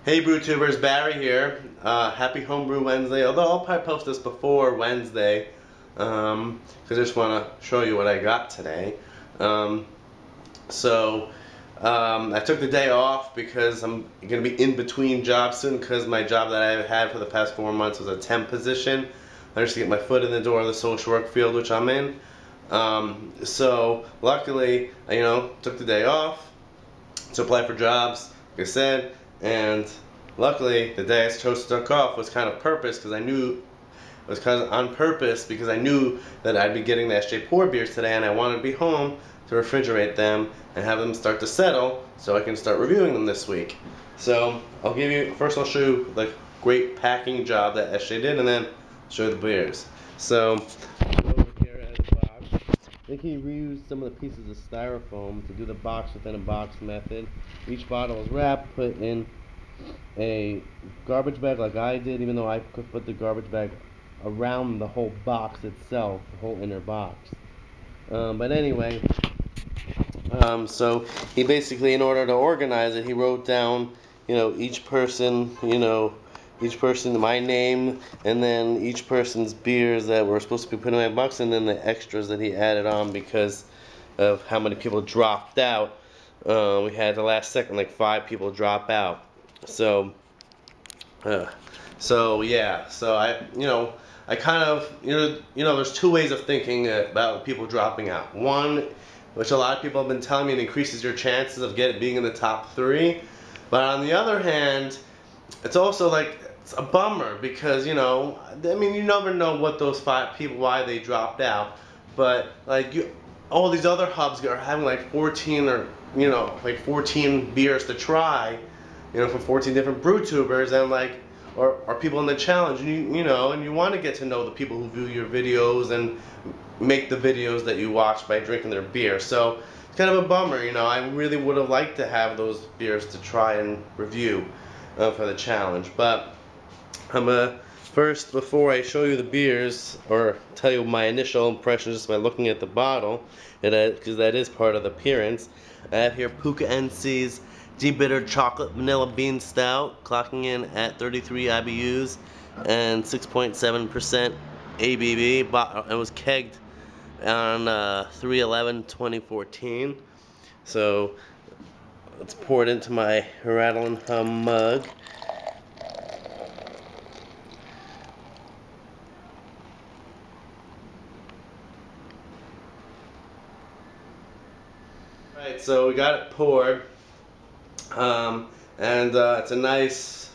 Hey BrewTubers, Barry here. Happy Homebrew Wednesday, although I'll probably post this before Wednesday because I just want to show you what I got today. I took the day off because I'm going to be in between jobs soon because my job that I've had for the past 4 months was a temp position. I just to get my foot in the door of the social work field which I'm in. So luckily, took the day off to apply for jobs, like I said. And luckily, the day I chose to take off was kind of purpose because I knew it was kind of on purpose because I knew that I'd be getting the SJ Porr beers today, and I wanted to be home to refrigerate them and have them start to settle so I can start reviewing them this week. So I'll show you the great packing job that SJ did, and then show you the beers. So over here as a box, I think he reused some of the pieces of styrofoam to do the box within a box method. Each bottle was wrapped, put in a garbage bag like I did, even though I could put the garbage bag around the whole box itself, the whole inner box. But anyway, so he basically, in order to organize it, he wrote down, each person, my name, and then each person's beers that were supposed to be put in my box, and then the extras that he added on because of how many people dropped out. We had the last second, like 5 people drop out. So I kind of, there's 2 ways of thinking about people dropping out. One, which a lot of people have been telling me, it increases your chances of being in the top 3. But on the other hand, it's also it's a bummer because, you never know what those 5 people, why they dropped out. But all these other hubs are having like 14 or 14 beers to try, from 14 different BrewTubers, and or people in the challenge, and you want to get to know the people who view your videos and make the videos that you watch by drinking their beer. So it's kind of a bummer, I really would have liked to have those beers to try and review for the challenge. But first, before I show you the beers or tell you my initial impressions just by looking at the bottle, because that is part of the appearance, I have here Puka NC's Deep Bitter Chocolate Vanilla Bean Stout, clocking in at 33 IBUs and 6.7% ABV. It was kegged on 3/11/2014. So let's pour it into my Rattle and Hum mug. Alright, so we got it poured. It's a nice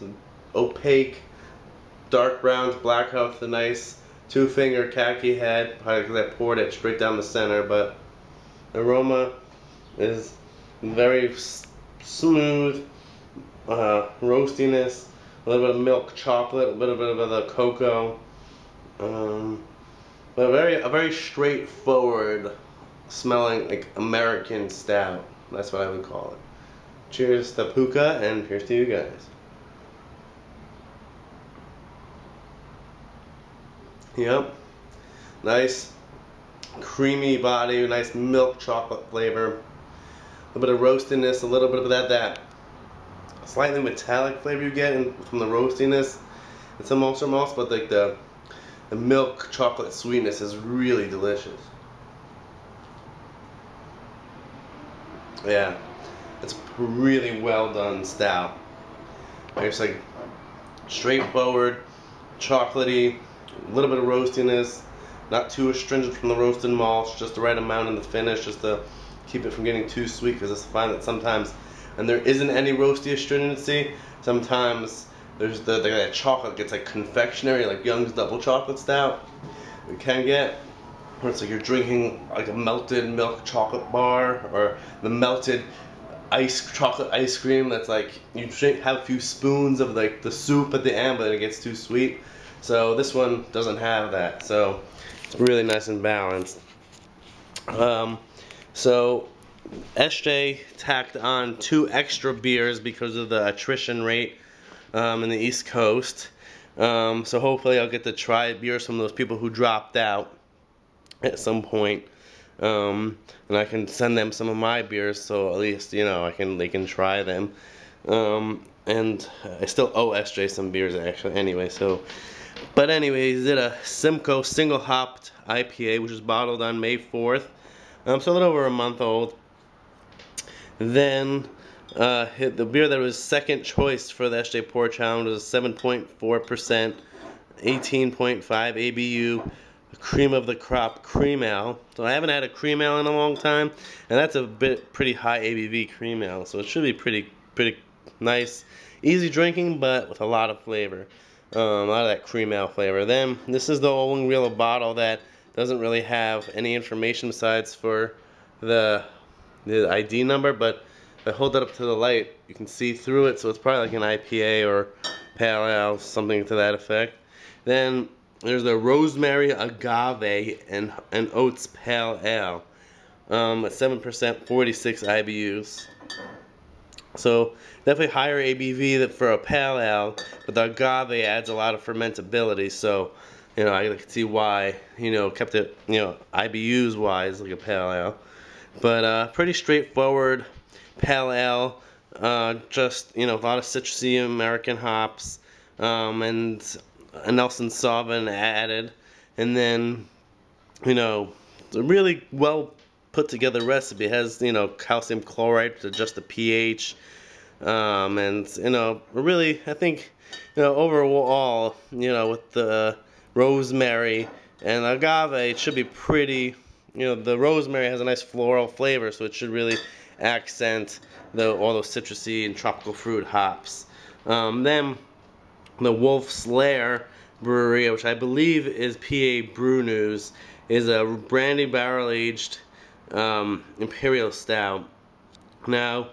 opaque dark brown to black with a nice 2-finger khaki head, probably because I poured it straight down the center. But the aroma is very smooth, roastiness, a little bit of milk chocolate, a little bit of the cocoa, but a very straightforward smelling American stout. That's what I would call it. Cheers to Puka, and here's to you guys. Yep, nice creamy body, nice milk chocolate flavor, a little bit of roastiness, a little bit of that slightly metallic flavor you get from the roastiness. It's a monster malt, but the milk chocolate sweetness is really delicious. Yeah, it's a really well done stout. It's straightforward, chocolatey, a little bit of roastiness, not too astringent from the roasted malts, just the right amount in the finish, just to keep it from getting too sweet. Because I find that sometimes, and there isn't any roasty astringency, sometimes there's that chocolate gets confectionery, like Young's Double Chocolate Stout. You can get where it's you're drinking a melted milk chocolate bar, or the melted chocolate ice cream that's you have a few spoons of the soup at the end, but it gets too sweet. So this one doesn't have that, so it's really nice and balanced. So SJ tacked on 2 extra beers because of the attrition rate in the East Coast. So hopefully I'll get to try beers from those people who dropped out at some point. And I can send them some of my beers, so at least they can try them. and I still owe SJ some beers actually. Anyway, so, but anyways, did a Simcoe single hopped IPA, which was bottled on May 4th. So a little over a month old. Then hit the beer that was second choice for the SJ Porr Challenge was 7.4%, 18.5 ABU, cream of the crop cream ale. So I haven't had a cream ale in a long time, and that's a pretty high ABV cream ale. So it should be pretty nice, easy drinking, but with a lot of flavor, a lot of that cream ale flavor. Then this is the only real bottle that doesn't really have any information besides for the ID number, but if I hold that up to the light, you can see through it, so it's probably like an IPA or pale ale, something to that effect. Then there's the rosemary agave and oats pale ale at 7%, 46 IBUs. So definitely higher ABV than for a pale ale, but the agave adds a lot of fermentability. So I can see why kept it IBUs wise like a pale ale. But pretty straightforward pale ale. Just a lot of citrusy American hops, and a Nelson Sauvin added, and then it's a really well put together recipe. It has calcium chloride to adjust the pH, and really I think overall with the rosemary and agave, it should be pretty. The rosemary has a nice floral flavor, so it should really accent all those citrusy and tropical fruit hops. Then the Wolf's Lair Brewery, which I believe is PA Brew News, is a brandy barrel aged imperial stout. Now,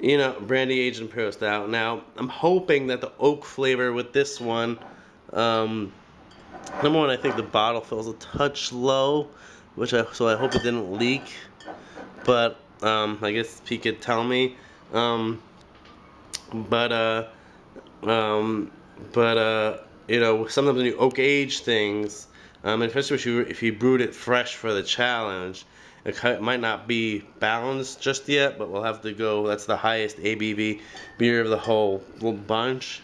brandy aged imperial stout. Now, I'm hoping that the oak flavor with this one, number one, I think the bottle feels a touch low, so I hope it didn't leak. But I guess he could tell me. Sometimes when you oak age things, especially if you brewed it fresh for the challenge, it might not be balanced just yet, but we'll have to go. That's the highest ABV beer of the whole bunch.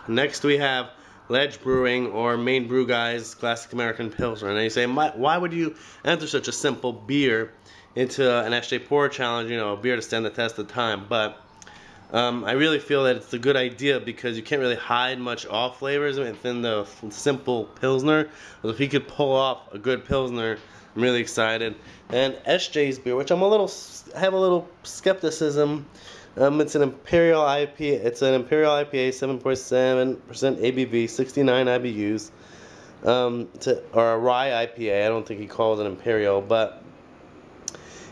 Next we have Ledge Brewing, or Main Brew Guys Classic American Pilsner. And you say, why would you enter such a simple beer into an SJ Porr challenge, a beer to stand the test of time? But I really feel that it's a good idea because you can't really hide much off flavors within the simple Pilsner. But if he could pull off a good Pilsner, I'm really excited. And SJ's beer, which I have a little skepticism. It's an Imperial IPA. It's an Imperial IPA, 7.7% ABV, 69 IBUs. Or a rye IPA. I don't think he calls it Imperial, but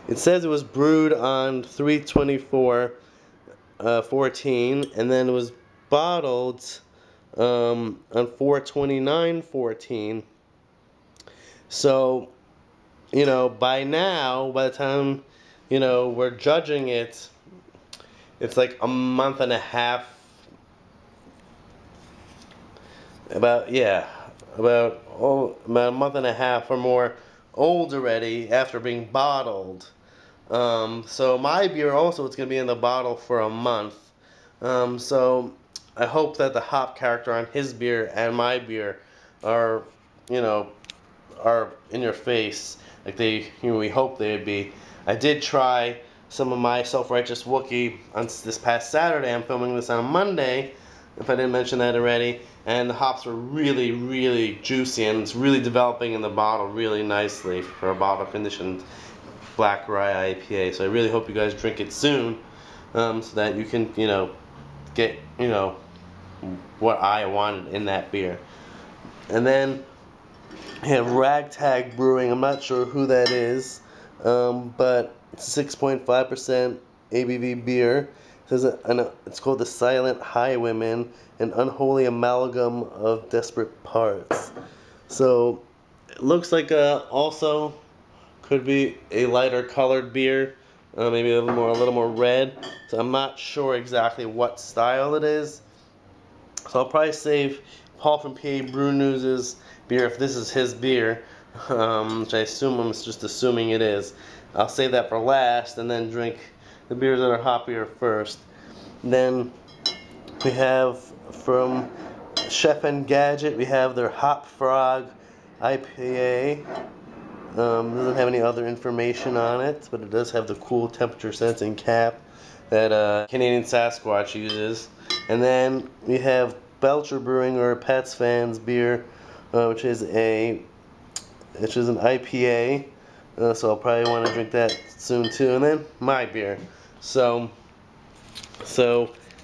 it says it was brewed on 3/24/14, and then it was bottled on 4/29/14. So, by now, by the time we're judging it, it's like a month and a half. About a month and a half or more old already after being bottled. So my beer also, it's going to be in the bottle for a month. So I hope that the hop character on his beer and my beer are are in your face like we hope they would be. I did try some of my Self-Righteous Wookiee on this past Saturday. I'm filming this on Monday, if I didn't mention that already, and the hops were really juicy, and it's really developing in the bottle really nicely for a bottle conditioned black rye IPA. So I really hope you guys drink it soon, so that you can get what I wanted in that beer. And then I have Ragtag Brewing. I'm not sure who that is, but it's 6.5% ABV beer. It's called the Silent Highwaymen, an unholy amalgam of desperate parts. So it looks like also could be a lighter colored beer, maybe a little more red. So I'm not sure exactly what style it is. So I'll probably save Paul from PA Brew News' beer, if this is his beer, which I'm just assuming it is. I'll save that for last and then drink the beers that are hoppier first. Then we have from Chef and Gadget, we have their Hop Frog IPA. Doesn't have any other information on it, but it does have the cool temperature sensing cap that Canadian Sasquatch uses. And then we have Belcher Brewing, or Pets Fans beer, which is an IPA. So I'll probably want to drink that soon too. And then my beer. So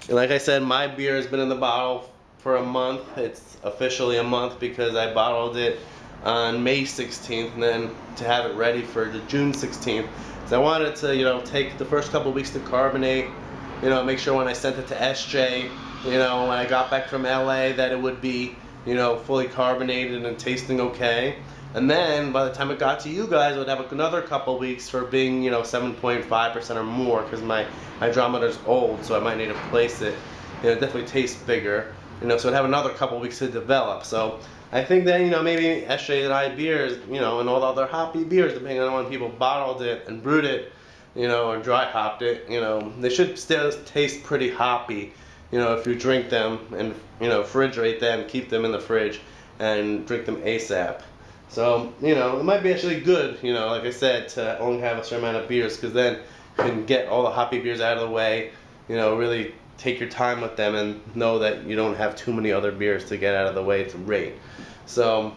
like I said, my beer has been in the bottle for a month. It's officially a month because I bottled it on May 16th, and then to have it ready for the June 16th. So I wanted to, you know, take the first couple weeks to carbonate, you know, make sure when I sent it to SJ, you know, when I got back from LA, that it would be, you know, fully carbonated and tasting okay. And then by the time it got to you guys, it would have another couple weeks for being, you know, 7.5% or more, because my hydrometer's old, so I might need to replace it. You know, it definitely tastes bigger, you know, so it'd have another couple weeks to develop. So I think that, you know, maybe SJ and I beers, you know, and all the other hoppy beers, depending on when people bottled it and brewed it, you know, or dry hopped it, you know, they should still taste pretty hoppy, you know, if you drink them and, you know, refrigerate them, keep them in the fridge, and drink them ASAP. So, you know, it might be actually good, you know, like I said, to only have a certain amount of beers, because then you can get all the hoppy beers out of the way, you know, really take your time with them and know that you don't have too many other beers to get out of the way to rate. So,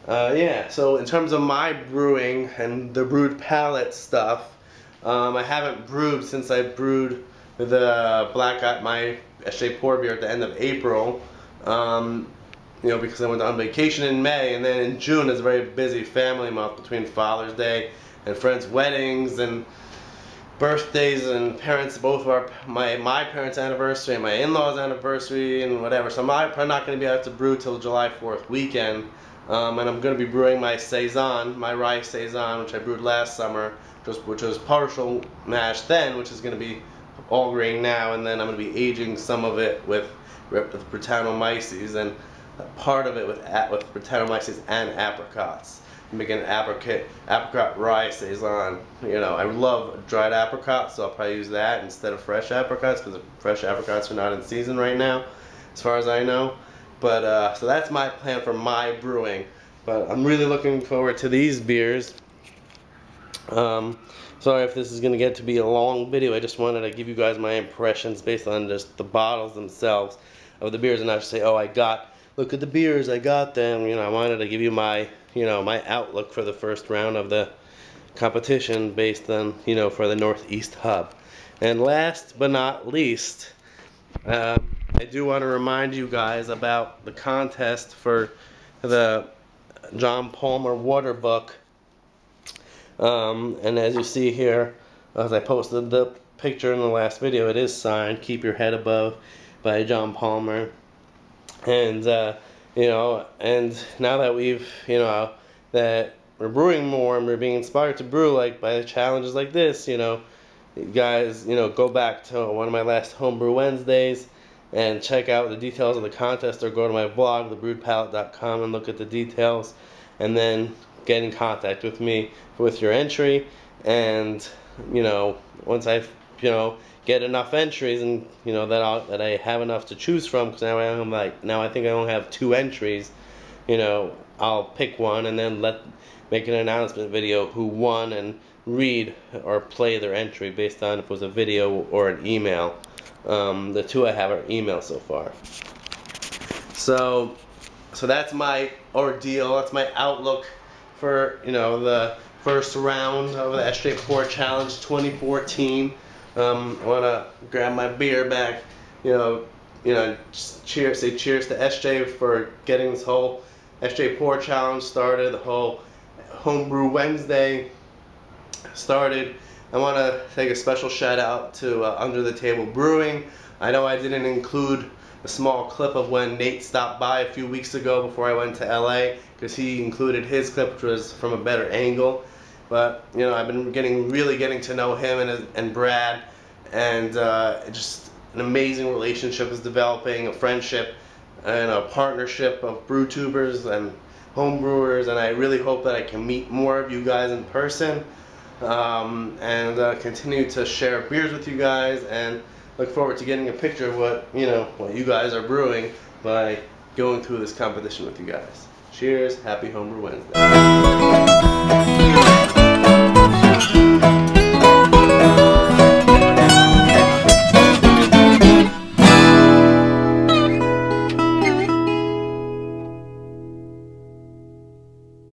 yeah, so in terms of my brewing and the brewed palate stuff, I haven't brewed since I brewed the my SJ Porr beer at the end of April, you know, because I went on vacation in May, and then in June is a very busy family month between Father's Day and friends' weddings and birthdays and parents, both of my parents' anniversary and my in-laws' anniversary and whatever. So I'm probably not going to be able to brew till July 4th weekend. And I'm going to be brewing my Saison, my rye Saison, which I brewed last summer, which was partial mash then, which is going to be all grain now. And then I'm going to be aging some of it with Brettanomyces, and part of it with Brettanomyces and apricots. Making an apricot rye Saison. You know, I love dried apricots, so I'll probably use that instead of fresh apricots, because fresh apricots are not in season right now, as far as I know. But so that's my plan for my brewing. But I'm really looking forward to these beers. Sorry if this is going to get to be a long video. I just wanted to give you guys my impressions based on just the bottles themselves of the beers, and not just say, oh, look at the beers, I got them. You know, I wanted to give you my, you know, my outlook for the first round of the competition based on, you know, for the Northeast Hub. And last but not least, I do want to remind you guys about the contest for the John Palmer Water Book. And as you see here, as I posted the picture in the last video, it is signed "Keep Your Head Above" by John Palmer. And you know, and now that we've, you know, that we're brewing more and we're being inspired to brew like by challenges like this, you know, guys, you know, go back to one of my last Homebrew Wednesdays and check out the details of the contest, or go to my blog, thebrewedpalate.com, and look at the details, and then get in contact with me with your entry. And, you know, once I, you know, get enough entries, and, you know, that I have enough to choose from, because now I think I only have 2 entries, you know, I'll pick one and then make an announcement video who won, and read or play their entry based on if it was a video or an email. The 2 I have are email so far. So that's my ordeal. That's my outlook for, you know, the first round of the SJ Porr Challenge 2014. I want to grab my beer back, you know, cheers, say cheers to SJ for getting this whole SJ Porr Challenge started, the whole Homebrew Wednesday started. I want to take a special shout out to Under the Table Brewing. I know I didn't include a small clip of when Nate stopped by a few weeks ago before I went to LA, because he included his clip, which was from a better angle. But, you know, I've been really getting to know him and Brad, and just an amazing relationship is developing, a friendship and a partnership of brew tubers and home brewers, and I really hope that I can meet more of you guys in person, and continue to share beers with you guys, and look forward to getting a picture of what you guys are brewing by going through this competition with you guys. Cheers, happy Homebrew Wednesday.